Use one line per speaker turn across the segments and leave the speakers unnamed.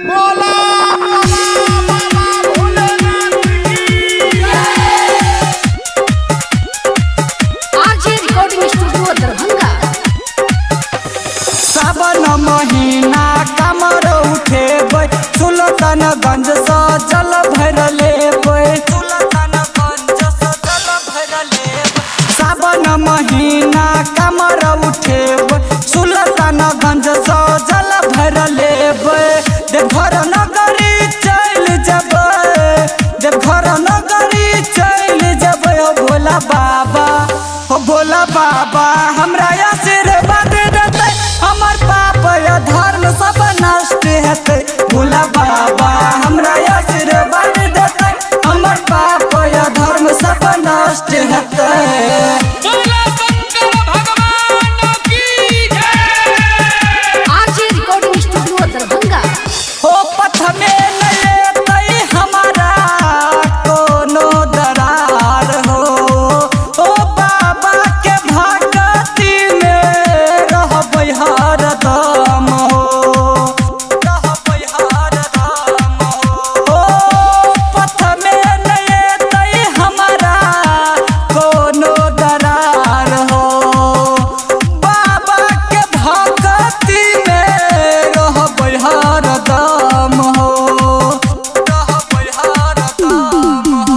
बोला बोला भोलेनाथ की
आरजे रिकॉर्डिंग स्टूडियो दरभंगा।
सावन महीना कमर उठेबै सुल्तानगंज से जल भर लेबै। सावन महीना कमर उठेबै सुल्तानगंज से जल भर लेबै। देवघर नगरी चल जेबै, देवघर नगरी चल जेबै। ओ भोला बाबा, ओ भोला बाबा हमरा आशीर्वाद देतै, हमर पाप या धर्म सब नष्ट हेतै। भोला बाबा हमरा आशीर्वाद देतै, हमर पाप या धर्म सब नष्ट हेतै।
बोला शंकर भगवान की जय।
RJ recording studio Darbhanga.
हो पथ में नहीं एतै हमारा कोनो दरार हो। ओ बाबा के भक्ति में रहबै हरदम हो, रहबै हरदम हो। ओ पथ में नहीं एतै हमारा कोनो दरार हो। बाबा के भक्ति में रहबै हरदम हो, रहबै हरदम हो।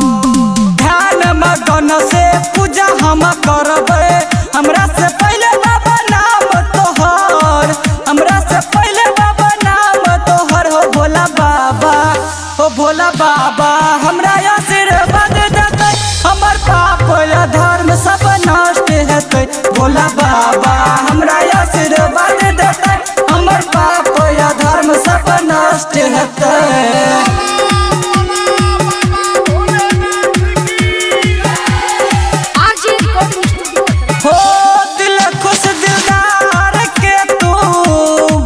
ध्यान मगन से पूजा हम करबै, हमरा से पहले बाबा नाम तोहर, हमरा से पहले बाबा नाम तोहर। हो भोला बाबा, हो भोला बाबा हमरा आशीर्वाद देतै, हमर पाप या धर्म सब नष्ट हेतै। भोला बाबा हमरा आशीर्वाद देतै, हमर पाप या धर्म सब नष्ट हेतै।
RJ recording studio Darbhanga.
हो दिल खुश दिलदार के तू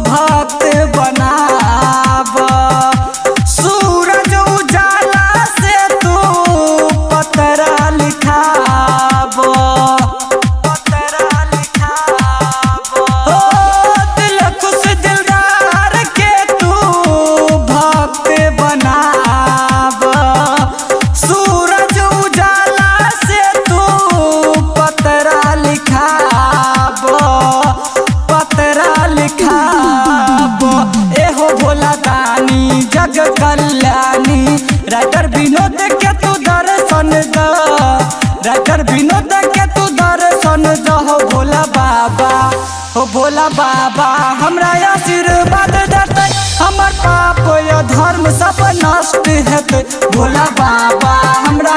भक्त बनाब, सूरज उजाला से तू पतरा लिखाब, पतरा लिखाब। हो दिल खुश दिलदार के तू भक्त बनाब, सूरज उजाला से तू पतरा लिखाब, पतरा लिखाब। एहो भोला दानी जग कल्याणी, राइटर विनोद के तू दर्शन द, राइटर विनोद के तू दर्शन द। हो भोला बाबा, हो भोला बाबा हमरा आशीर्वाद देतै, हमर पाप या धर्म सब नष्ट हेतै। भोला बाबा हमरा